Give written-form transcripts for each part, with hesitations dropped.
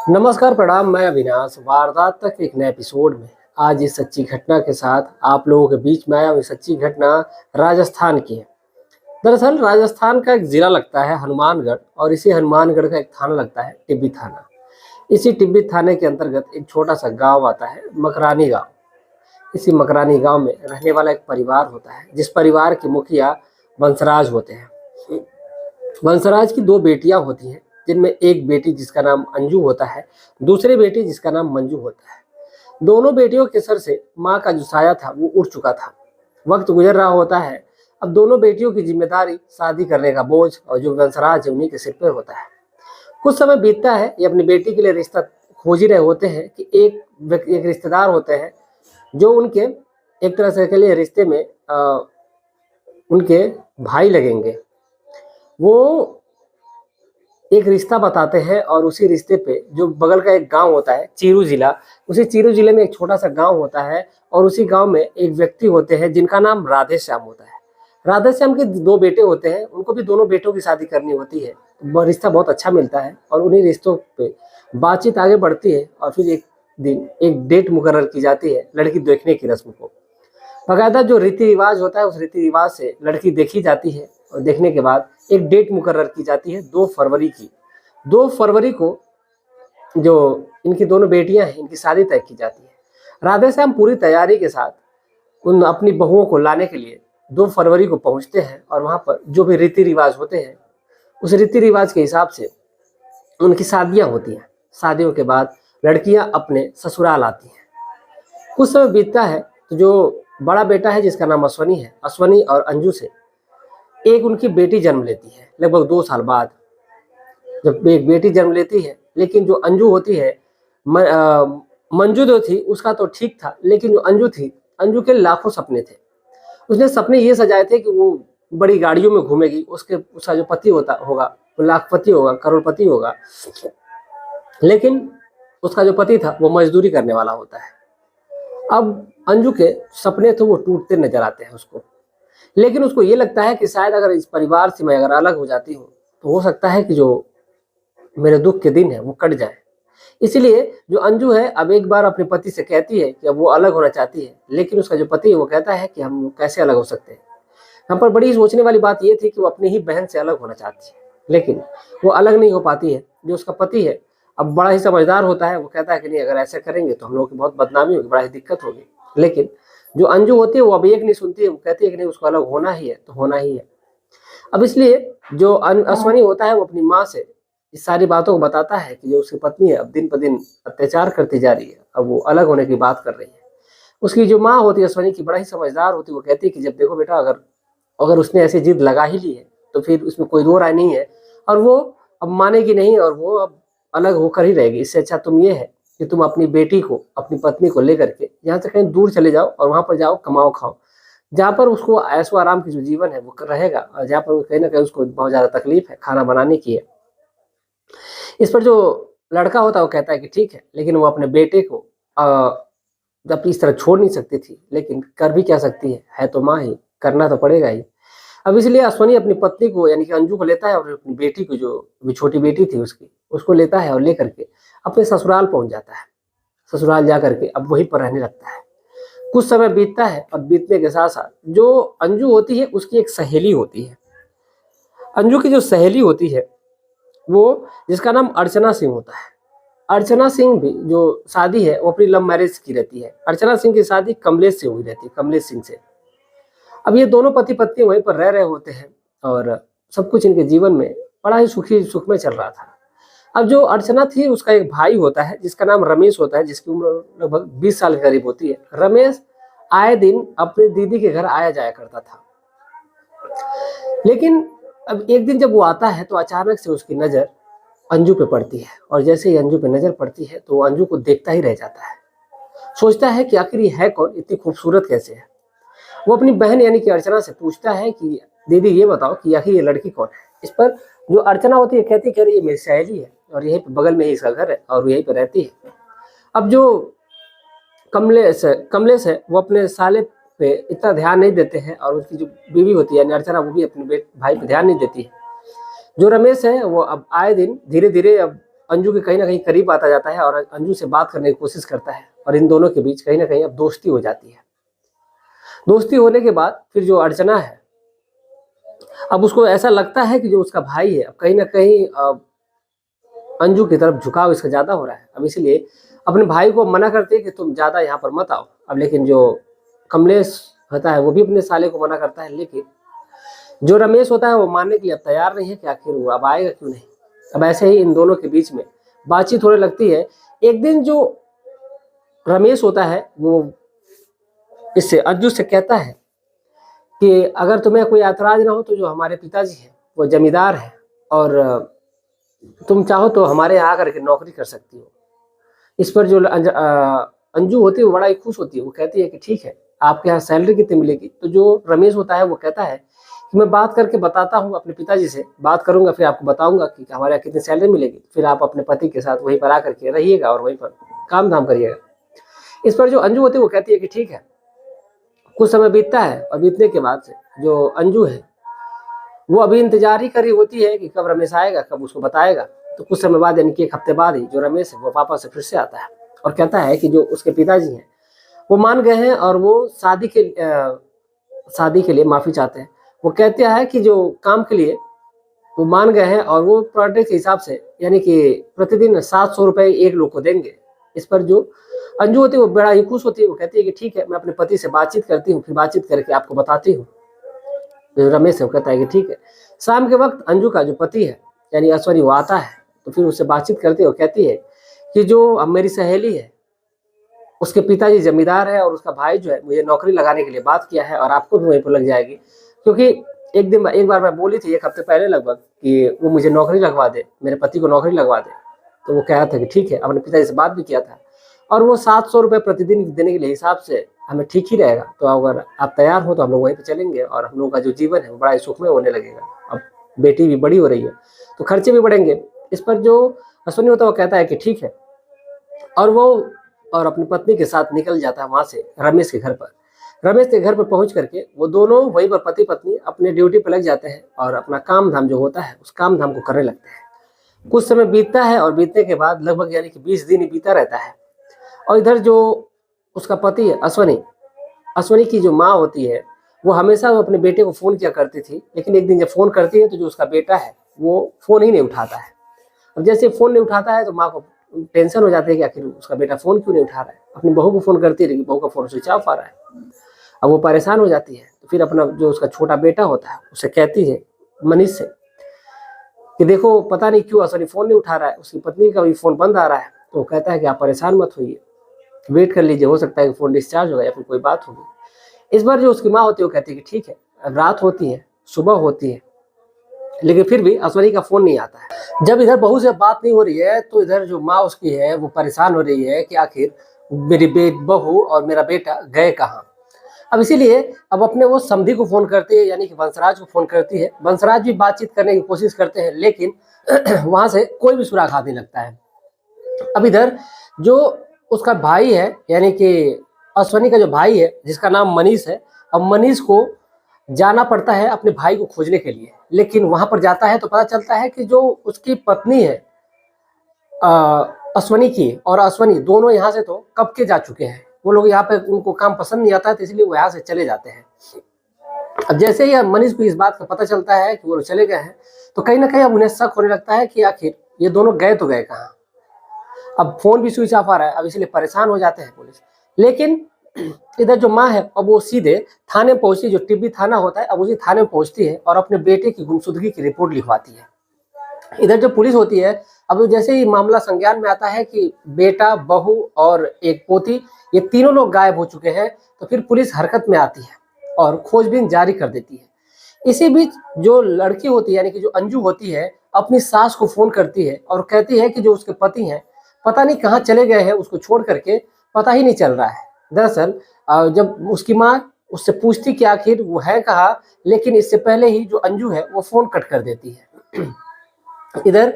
नमस्कार, प्रणाम। मैं अविनाश। वारदात तक एक नए एपिसोड में आज इस सच्ची घटना के साथ आप लोगों के बीच में आया हूँ। सच्ची घटना राजस्थान की है। दरअसल राजस्थान का एक जिला लगता है हनुमानगढ़, और इसी हनुमानगढ़ का एक थाना लगता है टिब्बी थाना। इसी टिब्बी थाने के अंतर्गत एक छोटा सा गांव आता है, मकरानी गांव। इसी मकरानी गांव में रहने वाला एक परिवार होता है, जिस परिवार के मुखिया वंशराज होते हैं। वंशराज की दो बेटियां होती हैं, जिनमें एक बेटी जिसका नाम अंजू होता है, दूसरी बेटी जिसका नाम मंजू होता है। दोनों बेटियों के सर से माँ का जो साया था वो उड़ चुका था। वक्त गुजर रहा होता है। अब दोनों बेटियों की जिम्मेदारी, शादी करने का बोझ और जो वंशराज है उन्हीं के सिर पर होता है। कुछ समय बीतता है, ये अपनी बेटी के लिए रिश्ता खोज ही रहे होते हैं कि एक रिश्तेदार होते हैं जो उनके एक तरह से के लिए रिश्ते में उनके भाई लगेंगे। वो एक रिश्ता बताते हैं, और उसी रिश्ते पे जो बगल का एक गांव होता है चीरू जिला, उसी चीरू जिले में एक छोटा सा गांव होता है, और उसी गांव में एक व्यक्ति होते हैं जिनका नाम राधे श्याम होता है। राधे श्याम के दो बेटे होते हैं, उनको भी दोनों बेटों की शादी करनी होती है। रिश्ता बहुत अच्छा मिलता है, और उन्हीं रिश्तों पे बातचीत आगे बढ़ती है, और फिर एक दिन एक डेट मुकर्रर की जाती है लड़की देखने की रस्म को। बकायदा जो रीति रिवाज होता है, उस रीति रिवाज से लड़की देखी जाती है, और देखने के बाद एक डेट मुकर्रर की जाती है 2 फरवरी की। 2 फरवरी को जो इनकी दोनों बेटियां हैं, इनकी शादी तय की जाती है। राधे श्याम पूरी तैयारी के साथ उन अपनी बहुओं को लाने के लिए 2 फरवरी को पहुंचते हैं, और वहां पर जो भी रीति रिवाज होते हैं, उस रीति रिवाज के हिसाब से उनकी शादियां होती हैं। शादियों के बाद लड़कियां अपने ससुराल आती हैं। कुछ समय बीतता है, तो जो बड़ा बेटा है जिसका नाम अश्वनी है, अश्वनी और अंजू से एक उनकी बेटी जन्म लेती है लगभग 2 साल बाद। जब एक बेटी जन्म लेती है, लेकिन जो अंजू होती है, मंजू जो थी उसका तो ठीक था, लेकिन जो अंजू थी, अंजू के लाखों सपने थे। उसने सपने ये सजाए थे कि वो बड़ी गाड़ियों में घूमेगी, उसका जो पति होगा वो लाखपति होगा, करोड़पति होगा। लेकिन उसका जो पति था वो मजदूरी करने वाला होता है। अब अंजू के सपने तो वो टूटते नजर आते हैं उसको, लेकिन उसको ये लगता है कि शायद अगर इस परिवार से मैं अगर अलग हो जाती हूँ, तो हो सकता है कि जो मेरे दुख के दिन है वो कट जाए। इसलिए जो अंजू है अब एक बार अपने पति से कहती है कि अब वो अलग होना चाहती है, लेकिन उसका जो पति है वो कहता है कि हम कैसे अलग हो सकते हैं। यहाँ पर बड़ी सोचने वाली बात ये थी कि वो अपनी ही बहन से अलग होना चाहती है, लेकिन वो अलग नहीं हो पाती है। जो उसका पति है अब बड़ा ही समझदार होता है, वो कहता है कि नहीं, अगर ऐसा करेंगे तो हम लोग की बहुत बदनामी होगी, बड़ा ही दिक्कत होगी। लेकिन जो अंजू होती है वो अब एक नहीं सुनती है, वो कहती है कि नहीं, उसको अलग होना ही है तो होना ही है। अब इसलिए जो अश्वनी होता है वो अपनी माँ से इस सारी बातों को बताता है कि जो उसकी पत्नी है अब दिन पर दिन अत्याचार करती जा रही है, अब वो अलग होने की बात कर रही है। उसकी जो माँ होती है अश्वनी की, बड़ा ही समझदार होती है, वो कहती है कि जब देखो बेटा, अगर अगर उसने ऐसी जिद लगा ही ली है तो फिर उसमें कोई दो राय नहीं है, और वो अब मानेगी नहीं, और वो अब अलग होकर ही रहेगी। इससे अच्छा तुम ये है कि तुम अपनी बेटी को, अपनी पत्नी को लेकर के यहाँ से कहीं दूर चले जाओ, और वहां पर जाओ, कमाओ खाओ, जहाँ पर उसको ऐशो आराम की जो जीवन है वो रहेगा, और जहाँ पर कहीं ना कहीं उसको बहुत ज्यादा तकलीफ है खाना बनाने की है। इस पर जो लड़का होता है वो कहता है कि ठीक है, लेकिन वो अपने बेटे को जब इस तरह छोड़ नहीं सकती थी, लेकिन कर भी क्या सकती है तो माँ ही, करना तो पड़ेगा ही। अब इसलिए अश्वनी अपनी पत्नी को यानी कि अंजू को लेता है, और अपनी बेटी को, जो छोटी बेटी थी उसकी, उसको लेता है और लेकर के अपने ससुराल पहुंच जाता है। ससुराल जा करके अब वहीं पर रहने लगता है। कुछ समय बीतता है, और बीतने के साथ साथ जो अंजू होती है उसकी एक सहेली होती है। अंजू की जो सहेली होती है वो, जिसका नाम अर्चना सिंह होता है। अर्चना सिंह भी जो शादी है वो अपनी लव मैरिज की रहती है। अर्चना सिंह की शादी कमलेश से हुई रहती है, कमलेश सिंह से। अब ये दोनों पति पत्नी वहीं पर रह रहे होते हैं, और सब कुछ इनके जीवन में बड़ा ही सुख में चल रहा था। अब जो अर्चना थी उसका एक भाई होता है जिसका नाम रमेश होता है, जिसकी उम्र लगभग 20 साल के करीब होती है। रमेश आए दिन अपनी दीदी के घर आया जाया करता था, लेकिन अब एक दिन जब वो आता है तो अचानक से उसकी नजर अंजू पे पड़ती है, और जैसे ही अंजू पे नजर पड़ती है तो वो अंजू को देखता ही रह जाता है। सोचता है कि आखिर ये है कौन, इतनी खूबसूरत कैसे है। वो अपनी बहन यानी कि अर्चना से पूछता है कि दीदी ये बताओ कि आखिर ये लड़की कौन है। इस पर जो अर्चना होती है कहती है कि ये मेरी सहेली है, और यहीं पे बगल में ही इसका घर है, और यहीं पे रहती है। अब जो कमलेश है वो अपने साले पे इतना ध्यान नहीं देते हैं, और उसकी जो बीवी होती है यानी अर्चना, वो भी अपने भाई पे ध्यान नहीं देती है। जो रमेश है वो अब आए दिन धीरे धीरे अब अंजू के कहीं ना कहीं करीब आता जाता है और अंजू से बात करने की कोशिश करता है और इन दोनों के बीच कहीं ना कहीं अब दोस्ती हो जाती है। दोस्ती होने के बाद फिर जो अर्चना है, अब उसको ऐसा लगता है कि जो उसका भाई है अब कहीं ना कहीं अंजू की तरफ झुकाव इसका ज्यादा हो रहा है। अब इसलिए अपने भाई को मना करते हैं कि तुम ज्यादा यहाँ पर मत आओ। अब लेकिन जो कमलेश होता है वो भी अपने साले को मना करता है, लेकिन जो रमेश होता है वो मानने के लिए अब तैयार नहीं है कि आखिर वो अब आएगा क्यों नहीं। अब ऐसे ही इन दोनों के बीच में बातचीत होने लगती है। एक दिन जो रमेश होता है वो इससे अंजू से कहता है कि अगर तुम्हें कोई ऐतराज ना हो तो जो हमारे पिताजी हैं वो जमींदार हैं और तुम चाहो तो हमारे यहाँ आकर के नौकरी कर सकती हो। इस पर जो अंजू होती है वो बड़ा ही खुश होती है। वो कहती है कि ठीक है, आपके यहाँ सैलरी कितनी मिलेगी? तो जो रमेश होता है वो कहता है कि मैं बात करके बताता हूँ, अपने पिताजी से बात करूंगा, फिर आपको बताऊंगा कि हमारे यहाँ कितनी सैलरी मिलेगी। फिर आप अपने पति के साथ वहीं पर आकर के रहिएगा और वहीं पर काम धाम करिएगा। इस पर जो अंजू होती है वो कहती है कि ठीक है। कुछ समय बीतता है और बीतने के बाद से जो अंजू है वो अभी इंतजार ही करी होती है कि कब रमेश आएगा, कब उसको बताएगा। तो कुछ समय बाद यानी कि एक हफ्ते बाद ही जो रमेश है वो पापा से फिर से आता है और कहता है कि जो उसके पिताजी हैं वो मान गए हैं और वो शादी के लिए माफी चाहते हैं। वो कहते हैं कि जो काम के लिए वो मान गए हैं और वो पर डे के हिसाब से यानी कि प्रतिदिन 700 रुपये एक लोग को देंगे। इस पर जो अंजू होती है वो बड़ा ही खुश होती है। वो कहती है कि ठीक है, मैं अपने पति से बातचीत करती हूँ, फिर बातचीत करके आपको बताती हूँ। जो रमेश है वो कहता है कि ठीक है। शाम के वक्त अंजू का जो पति है यानी अश्वनी वो आता है तो फिर उससे बातचीत करती है। वो कहती है कि जो अब मेरी सहेली है उसके पिताजी जमींदार है और उसका भाई जो है मुझे नौकरी लगाने के लिए बात किया है और आपको भी वहीं पर लग जाएगी, क्योंकि एक बार मैं बोली थी 1 हफ्ते पहले लगभग कि वो मुझे नौकरी लगवा दे, मेरे पति को नौकरी लगवा दे। तो वो कह रहा था कि ठीक है, अपने पिताजी से बात भी किया था और वो 700 रुपये प्रतिदिन देने के लिए हिसाब से हमें ठीक ही रहेगा। तो अगर आप तैयार हो तो हम लोग वहीं पे चलेंगे और हम लोग का जो जीवन है वो बड़ा ही सुखमय होने लगेगा। अब बेटी भी बड़ी हो रही है तो खर्चे भी बढ़ेंगे। इस पर जो अश्वनी होता है वो कहता है कि ठीक है और वो और अपनी पत्नी के साथ निकल जाता है वहां से रमेश के घर पर। रमेश के घर पर पहुंच करके वो दोनों वहीं पर पति पत्नी अपने ड्यूटी पर लग जाते हैं और अपना काम धाम जो होता है उस काम धाम को करने लगते हैं। कुछ समय बीतता है और बीतने के बाद लगभग यानी कि 20 दिन ही बीता रहता है और इधर जो उसका पति है अश्वनी की जो माँ होती है वो हमेशा अपने बेटे को फ़ोन किया करती थी, लेकिन एक दिन जब फ़ोन करती है तो जो उसका बेटा है वो फ़ोन ही नहीं उठाता है। अब जैसे फ़ोन नहीं उठाता है तो माँ को टेंशन हो जाती है कि आखिर उसका बेटा फ़ोन क्यों नहीं उठा रहा है। अपनी बहू को फ़ोन करती है लेकिन बहू का फ़ोन स्विच ऑफ आ रहा है। अब वो परेशान हो जाती है तो फिर अपना जो उसका छोटा बेटा होता है उसे कहती है मनीष से कि देखो पता नहीं क्यों अश्वनी फ़ोन नहीं उठा रहा है, उसकी पत्नी का भी फ़ोन बंद आ रहा है। तो वो कहता है कि आप परेशान मत होइए, वेट कर लीजिए, हो सकता है कि फ़ोन डिस्चार्ज होगा या फिर कोई बात होगी। इस बार जो उसकी माँ होती है वो कहती है कि ठीक है, अब रात होती है, सुबह होती है, लेकिन फिर भी अश्वनी का फ़ोन नहीं आता है। जब इधर बहू से बात नहीं हो रही है तो इधर जो माँ उसकी है वो परेशान हो रही है कि आखिर मेरी बहू और मेरा बेटा गए कहाँ। अब इसीलिए अब अपने वो समधी को फ़ोन करती है यानी कि वंशराज को फ़ोन करती है। वंशराज भी बातचीत करने की कोशिश करते हैं लेकिन वहाँ से कोई भी सुराग हाथ नहीं लगता है। अब इधर जो उसका भाई है यानी कि अश्वनी का जो भाई है जिसका नाम मनीष है, अब मनीष को जाना पड़ता है अपने भाई को खोजने के लिए। लेकिन वहां पर जाता है तो पता चलता है कि जो उसकी पत्नी है अश्वनी की और अश्वनी दोनों यहाँ से तो कब के जा चुके हैं। वो लोग यहाँ पे उनको काम पसंद नहीं आता है तो इसलिए वो यहाँ से चले जाते हैं। अब जैसे ही मनीष को इस बात का पता चलता है कि वो लोग चले गए हैं तो कहीं ना कहीं अब उन्हें शक होने लगता है कि आखिर ये दोनों गए तो गए कहाँ। अब फोन भी स्विच ऑफ आ रहा है, अब इसलिए परेशान हो जाते हैं पुलिस। लेकिन इधर जो माँ है अब वो सीधे थाने पहुंचती, जो टिब्बी थाना होता है अब उसी थाने में पहुंचती है और अपने बेटे की गुमशुदगी की रिपोर्ट लिखवाती है। इधर जो पुलिस होती है अब जैसे ही मामला संज्ञान में आता है कि बेटा, बहू और एक पोती ये तीनों लोग गायब हो चुके हैं तो फिर पुलिस हरकत में आती है और खोजबीन जारी कर देती है। इसी बीच जो लड़की होती है यानी कि जो अंजू होती है अपनी सास को फोन करती है और कहती है कि जो उसके पति हैं पता नहीं कहाँ चले गए हैं, उसको छोड़ करके पता ही नहीं चल रहा है। दरअसल जब उसकी माँ उससे पूछती कि आखिर वो है कहाँ, लेकिन इससे पहले ही जो अंजू है वो फोन कट कर देती है। इधर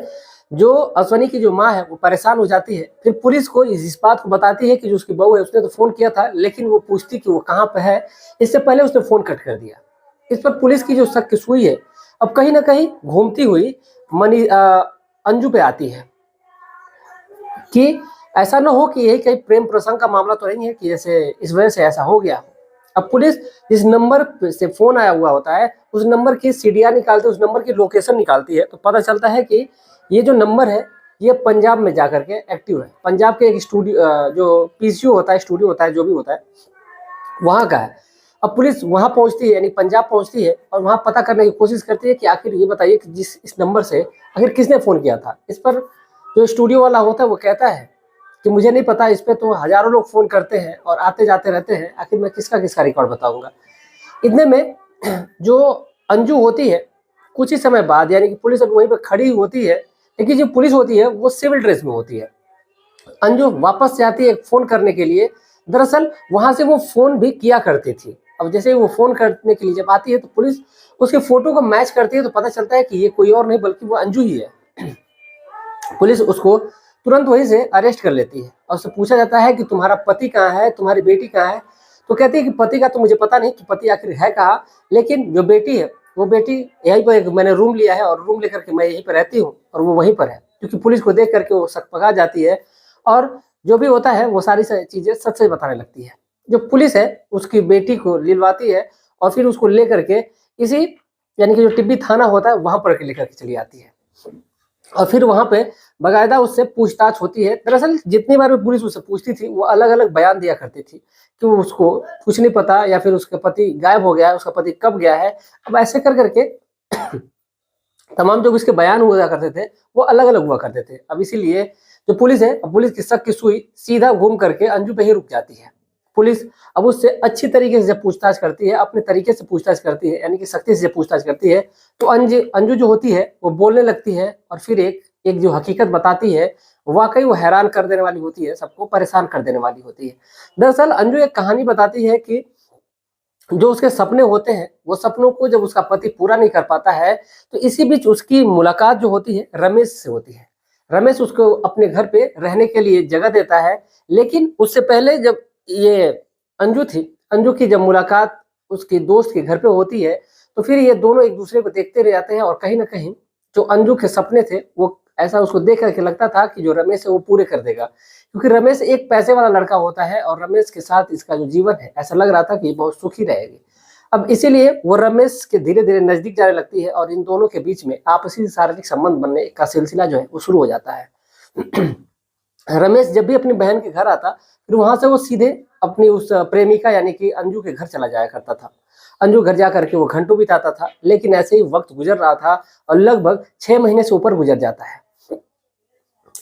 जो अश्वनी की जो माँ है वो परेशान हो जाती है, फिर पुलिस को इस बात को बताती है कि जो उसकी बहू है उसने तो फोन किया था लेकिन वो पूछती कि वो कहाँ पे है, इससे पहले उसने फोन कट कर दिया। इस पर पुलिस की जो शक की सुई है अब कहीं ना कहीं घूमती हुई अंजू पे आती है कि ऐसा ना हो कि यही कहीं प्रेम प्रसंग का मामला तो नहीं है कि जैसे इस वजह से ऐसा हो गया। अब पुलिस जिस नंबर से फोन आया हुआ होता है उस नंबर की सीडीआर निकालती है, उस नंबर की लोकेशन निकालती है, तो पता चलता है कि ये जो नंबर है ये पंजाब में जाकर के एक्टिव है। पंजाब के एक स्टूडियो जो पीसीयू होता है, स्टूडियो होता है, जो भी होता है वहाँ का है। अब पुलिस वहाँ पहुँचती है, यानी पंजाब पहुँचती है और वहाँ पता करने की कोशिश करती है कि आखिर ये बताइए कि जिस इस नंबर से आखिर किसने फ़ोन किया था। इस पर जो स्टूडियो वाला होता है वो कहता है कि मुझे नहीं पता, इस पे तो हज़ारों लोग फ़ोन करते हैं और आते जाते रहते हैं, आखिर मैं किसका किसका रिकॉर्ड बताऊँगा। इतने में जो अंजू होती है कुछ ही समय बाद, यानी कि पुलिस अब वहीं पे खड़ी होती है, लेकिन जो पुलिस होती है वो सिविल ड्रेस में होती है। अंजू वापस से आती है फ़ोन करने के लिए। दरअसल वहाँ से वो फ़ोन भी किया करती थी। अब जैसे ही वो फ़ोन करने के लिए जब आती है तो पुलिस उसके फ़ोटो को मैच करती है, तो पता चलता है कि ये कोई और नहीं बल्कि वो अंजू ही है। पुलिस उसको तुरंत वहीं से अरेस्ट कर लेती है और उससे पूछा जाता है कि तुम्हारा पति कहाँ है, तुम्हारी बेटी कहाँ है। तो कहती है कि पति का तो मुझे पता नहीं कि पति आखिर है कहाँ, लेकिन जो बेटी है वो बेटी यहीं पर, मैंने रूम लिया है और रूम लेकर के मैं यहीं पर रहती हूँ और वो वहीं पर है। क्योंकि पुलिस को देख करके वो सकपका जाती है और जो भी होता है वो सारी चीज़ें सच सच बताने लगती है। जो पुलिस है उसकी बेटी को लिलवाती है और फिर उसको लेकर के इसी, यानी कि जो टिब्बी थाना होता है वहाँ पर लेकर के चली आती है और फिर वहाँ पे बाकायदा उससे पूछताछ होती है। दरअसल जितनी बार भी पुलिस उससे पूछती थी वो अलग अलग बयान दिया करती थी कि वो उसको कुछ नहीं पता, या फिर उसका पति गायब हो गया है, उसका पति कब गया है। अब ऐसे कर करके तमाम जो उसके बयान हुआ करते थे वो अलग अलग हुआ करते थे। अब इसीलिए जो पुलिस है, पुलिस की शक की सुई सीधा घूम करके अंजू पे ही रुक जाती है। पुलिस अब उससे अच्छी तरीके से जब पूछताछ करती है, अपने तरीके से पूछताछ करती है, यानी कि सख्ती से जब पूछताछ करती है, तो अंजू जो होती है वो बोलने लगती है और फिर एक एक जो हकीकत बताती है वाकई वो हैरान कर देने वाली होती है, सबको परेशान कर देने वाली होती है। दरअसल अंजू एक कहानी बताती है कि जो उसके सपने होते हैं वो सपनों को जब उसका पति पूरा नहीं कर पाता है तो इसी बीच उसकी मुलाकात जो होती है रमेश से होती है। रमेश उसको अपने घर पे रहने के लिए जगह देता है, लेकिन उससे पहले जब ये अंजू थी, अंजू की जब मुलाकात उसके दोस्त के घर पे होती है तो फिर ये दोनों एक दूसरे को देखते रह जाते हैं और कहीं ना कहीं जो अंजू के सपने थे वो ऐसा उसको देख करके लगता था कि जो रमेश है वो पूरे कर देगा, क्योंकि रमेश एक पैसे वाला लड़का होता है और रमेश के साथ इसका जो जीवन है ऐसा लग रहा था कि बहुत सुखी रहेगी। अब इसीलिए वो रमेश के धीरे धीरे नजदीक जाने लगती है और इन दोनों के बीच में आपसी शारीरिक संबंध बनने का सिलसिला जो है वो शुरू हो जाता है। रमेश जब भी अपनी बहन के घर आता फिर वहां से वो सीधे अपनी उस प्रेमिका यानी कि अंजू के घर चला जाया करता था। अंजू घर जा करके वो घंटों बिताता था, लेकिन ऐसे ही वक्त गुजर रहा था और लगभग 6 महीने से ऊपर गुजर जाता है।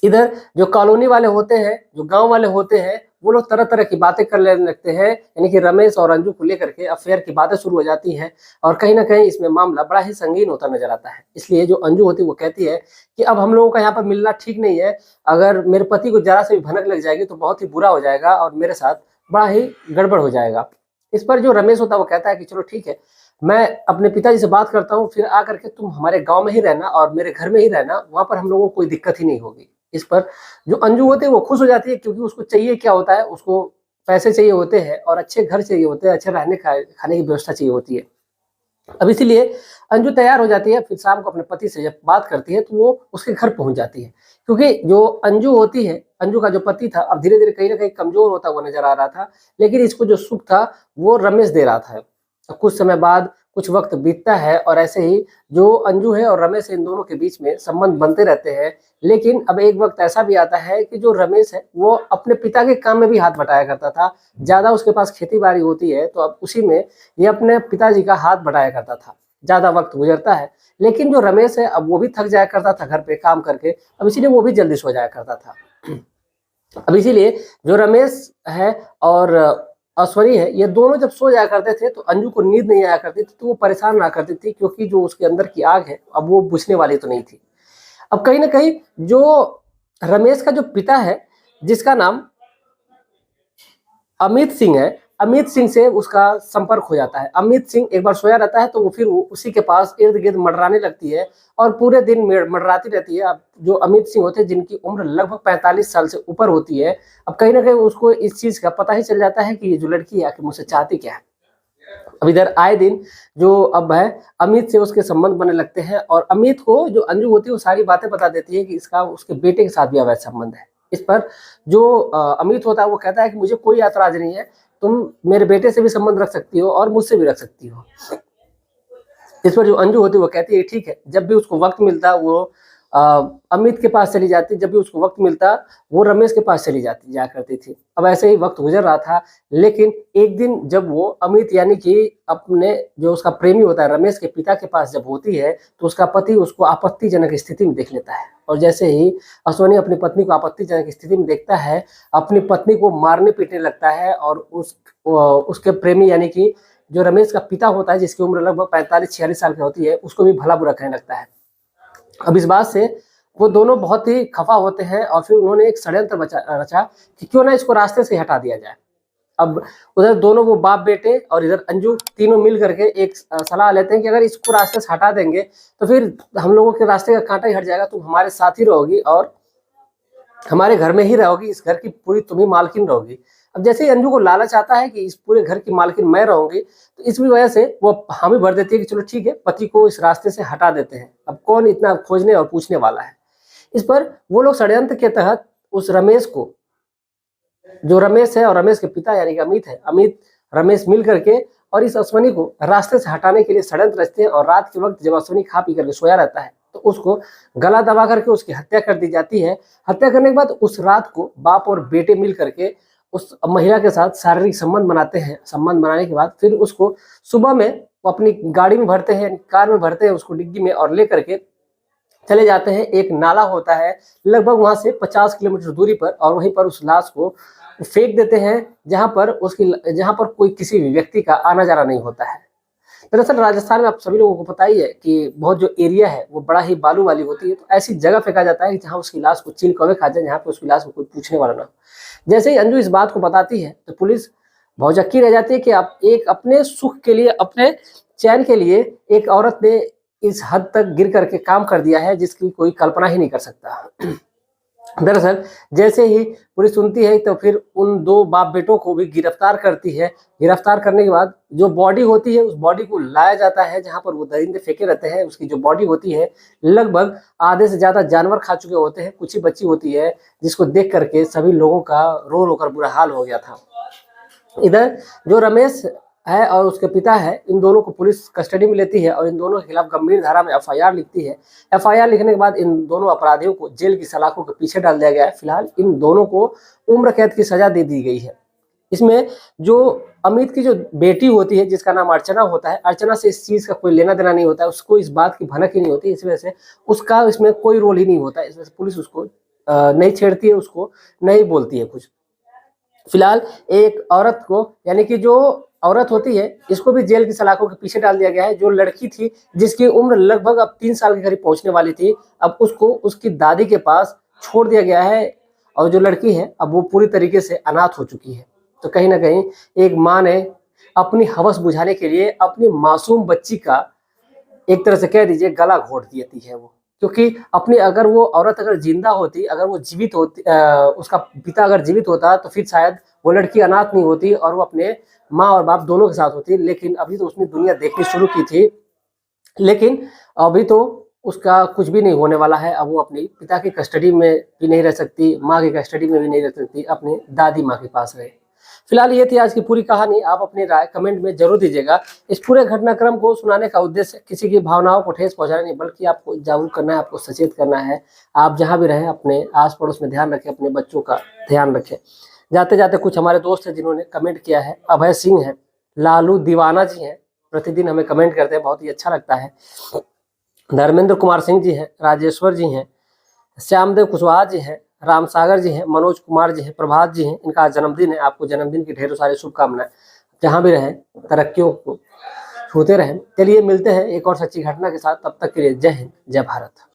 इधर जो कॉलोनी वाले होते हैं, जो गांव वाले होते हैं, वो लोग तरह तरह की बातें कर लेने लगते हैं, यानी कि रमेश और अंजू को लेकर के अफेयर की बातें शुरू हो जाती हैं और कहीं ना कहीं इसमें मामला बड़ा ही संगीन होता नजर आता है। इसलिए जो अंजू होती है वो कहती है कि अब हम लोगों का यहाँ पर मिलना ठीक नहीं है, अगर मेरे पति को जरा से भी भनक लग जाएगी तो बहुत ही बुरा हो जाएगा और मेरे साथ बड़ा ही गड़बड़ हो जाएगा। इस पर जो रमेश होता है वो कहता है कि चलो ठीक है, मैं अपने पिताजी से बात करता हूँ, फिर आकर के तुम हमारे गांव में ही रहना और मेरे घर में ही रहना, वहां पर हम लोगों को कोई दिक्कत ही नहीं होगी। इस पर जो अंजू होती है वो खुश हो जाती है, क्योंकि उसको चाहिए क्या होता है, उसको पैसे चाहिए होते हैं और अच्छे घर चाहिए होते हैं, अच्छे रहने खाने की व्यवस्था चाहिए होती है। अब इसीलिए अंजू तैयार हो जाती है, फिर शाम को अपने पति से जब बात करती है तो वो उसके घर पहुंच जाती है, क्योंकि जो अंजू होती है, अंजू का जो पति था अब धीरे धीरे कहीं ना कहीं कमजोर होता हुआ नजर आ रहा था, लेकिन इसको जो सुख था वो रमेश दे रहा था। कुछ समय बाद कुछ वक्त बीतता है और ऐसे ही जो अंजू है और रमेश इन दोनों के बीच में संबंध बनते रहते हैं। लेकिन अब एक वक्त ऐसा भी आता है कि जो रमेश है वो अपने पिता के काम में भी हाथ बटाया करता था, ज्यादा उसके पास खेती बाड़ी होती है तो अब उसी में ये अपने पिताजी का हाथ बटाया करता था। ज्यादा वक्त गुजरता है, लेकिन जो रमेश है अब वो भी थक जाया करता था घर पे काम करके, अब इसीलिए वो भी जल्दी सो जाया करता था। अब इसीलिए जो रमेश है और ऐश्वरी है, ये दोनों जब सो जाया करते थे तो अंजू को नींद नहीं आया करती थी, तो वो परेशान ना करती थी, क्योंकि जो उसके अंदर की आग है अब वो बुझने वाली तो नहीं थी। अब कहीं ना कहीं जो रमेश का जो पिता है, जिसका नाम अमित सिंह है, अमित सिंह से उसका संपर्क हो जाता है। अमित सिंह एक बार सोया रहता है तो वो फिर उसी के पास इर्द गिर्द मंडराने लगती है और पूरे दिन मंडराती रहती है। अब जो अमित सिंह होते हैं जिनकी उम्र लगभग 45 साल से ऊपर होती है, अब कहीं ना कहीं उसको इस चीज का पता ही चल जाता है कि ये जो लड़की है आखिर मुझसे चाहती क्या है। अब इधर आए दिन जो अब है अमित से उसके संबंध बनने लगते हैं और अमित को जो अंजू होती है वो सारी बातें बता देती है कि इसका उसके बेटे के साथ भी अवैध संबंध है। इस पर जो अमित होता है वो कहता है कि मुझे कोई ऐतराज नहीं है, तुम मेरे बेटे से भी संबंध रख सकती हो और मुझसे भी रख सकती हो। इस पर जो अंजू होती है वो कहती है ठीक है। जब भी उसको वक्त मिलता वो अमित के पास चली जाती, जब भी उसको वक्त मिलता वो रमेश के पास चली जाया करती थी। अब ऐसे ही वक्त गुजर रहा था, लेकिन एक दिन जब वो अमित यानी कि अपने जो उसका प्रेमी होता है रमेश के पिता के पास जब होती है, तो उसका पति उसको आपत्तिजनक स्थिति में देख लेता है। और जैसे ही अश्वनी अपनी पत्नी को आपत्तिजनक स्थिति में देखता है, अपनी पत्नी को मारने पीटने लगता है और उसके प्रेमी यानी कि जो रमेश का पिता होता है, जिसकी उम्र लगभग 45-46 साल की होती है, उसको भी भला बुरा कहने लगता है। अब इस बात से वो दोनों बहुत ही खफा होते हैं और फिर उन्होंने एक षड्यंत्र रचा कि क्यों ना इसको रास्ते से हटा दिया जाए। अब उधर दोनों वो बाप बेटे और इधर अंजू तीनों मिल करके एक सलाह लेते हैं कि अगर इसको रास्ते से हटा देंगे तो फिर हम लोगों के रास्ते का कांटा ही हट जाएगा, तुम हमारे साथ ही रहोगी और हमारे घर में ही रहोगी, इस घर की पूरी तुम ही मालकिन रहोगी। अब जैसे ही अंजू को लालच आता है कि इस पूरे घर की मालकिन मैं रहूंगी, तो इस वजह से वो हामी भर देती है कि चलो ठीक है, पति को इस रास्ते से हटा देते हैं, अब कौन इतना खोजने और पूछने वाला है। इस पर वो लोग षड्यंत्र के तहत उस रमेश को, जो रमेश है और रमेश के पिता यानी कि अमित है, अमित रमेश मिल करके और इस अश्वनी को रास्ते से हटाने के लिए षड्यंत्र रचते हैं। और रात के वक्त जब अश्वनी खा पी करके सोया रहता है तो उसको गला दबा करके उसकी हत्या कर दी जाती है। हत्या करने के बाद उस रात को बाप और बेटे मिल करके उस महिला के साथ शारीरिक संबंध बनाते हैं। संबंध बनाने के बाद फिर उसको सुबह में वो अपनी गाड़ी में भरते हैं, कार में भरते हैं उसको डिग्गी में, और लेकर के चले जाते हैं। एक नाला होता है लगभग वहां से 50 किलोमीटर दूरी पर, और वहीं पर उस लाश को फेंक देते हैं जहां पर कोई किसी भी व्यक्ति का आना जाना नहीं होता है। दरअसल राजस्थान में आप सभी लोगों को पता ही है कि बहुत जो एरिया है वो बड़ा ही बालू वाली होती है, तो ऐसी जगह फेंका जाता है जहां उसकी लाश को चील कौवे खा जाए, जहां पे उसकी लाश को कोई पूछने वाला ना हो। जैसे ही अंजू इस बात को बताती है तो पुलिस भौचक्की रह जाती है कि आप एक अपने सुख के लिए, अपने चैन के लिए एक औरत ने इस हद तक गिर करके काम कर दिया है जिसकी कोई कल्पना ही नहीं कर सकता। दरअसल जैसे ही पुलिस सुनती है तो फिर उन दो बाप बेटों को भी गिरफ्तार करती है। गिरफ्तार करने के बाद जो बॉडी होती है उस बॉडी को लाया जाता है जहां पर वो दरिंदे फेंके रहते हैं। उसकी जो बॉडी होती है लगभग आधे से ज्यादा जानवर खा चुके होते हैं, कुछ ही बची होती है, जिसको देख करके सभी लोगों का रो रो कर बुरा हाल हो गया था। इधर जो रमेश है और उसके पिता है, इन दोनों को पुलिस कस्टडी में लेती है और इन दोनों के खिलाफ गंभीर धारा में एफआईआर लिखती है। एफआईआर लिखने के बाद इन दोनों अपराधियों को जेल की सलाखों के पीछे डाल दिया गया है। फिलहाल इन दोनों को उम्र कैद की सजा दे दी गई है। इसमें जो अमित की जो बेटी होती है जिसका नाम अर्चना होता है, अर्चना से इस चीज का कोई लेना देना नहीं होता है, उसको इस बात की भनक ही नहीं होती, इस वजह से उसका इसमें कोई रोल ही नहीं होता है। इस वजह से पुलिस उसको नहीं छेड़ती है, उसको नहीं बोलती है कुछ। फिलहाल एक औरत को यानी कि जो औरत होती है इसको भी जेल की सलाखों के पीछे डाल दिया गया है। जो लड़की थी जिसकी उम्र लगभग अब 3 साल के करीब पहुंचने वाली थी, अब उसको उसकी दादी के पास छोड़ दिया गया है। और जो लड़की है अब वो पूरी तरीके से अनाथ हो चुकी है। तो कहीं ना कहीं एक माँ ने अपनी हवस बुझाने के लिए अपनी मासूम बच्ची का एक तरह से कह दीजिए गला घोट देती है वो, क्योंकि अपनी अगर वो औरत अगर जिंदा होती, अगर वो जीवित होती, उसका पिता अगर जीवित होता तो फिर शायद वो लड़की अनाथ नहीं होती और वो अपने माँ और बाप दोनों के साथ होती। लेकिन अभी तो उसने दुनिया देखनी शुरू की थी, लेकिन अभी तो उसका कुछ भी नहीं होने वाला है। अब वो अपनी पिता की कस्टडी में भी नहीं रह सकती, माँ की कस्टडी में भी नहीं रह सकती, अपने दादी माँ के पास रहे। फिलहाल ये थी आज की पूरी कहानी। आप अपनी राय कमेंट में जरूर दीजिएगा। इस पूरे घटनाक्रम को सुनाने का उद्देश्य किसी की भावनाओं को ठेस पहुंचाना नहीं, बल्कि आपको जागरूक करना है, आपको सचेत करना है। आप जहां भी रहें अपने आस पड़ोस में ध्यान रखें, अपने बच्चों का ध्यान रखें। जाते जाते कुछ हमारे दोस्त हैं जिन्होंने कमेंट किया है। अभय सिंह है, लालू दीवाना जी हैं, प्रतिदिन हमें कमेंट करते हैं, बहुत ही अच्छा लगता है। धर्मेंद्र कुमार सिंह जी हैं, राजेश्वर जी हैं, श्यामदेव कुशवाहा जी हैं, राम सागर जी हैं, मनोज कुमार जी हैं, प्रभात जी हैं। इनका जन्मदिन है, आपको जन्मदिन की ढेरों सारी शुभकामनाएं। जहां भी रहें तरक्कियों को छूते रहें। चलिए मिलते हैं एक और सच्ची घटना के साथ, तब तक के लिए जय हिंद, जय भारत।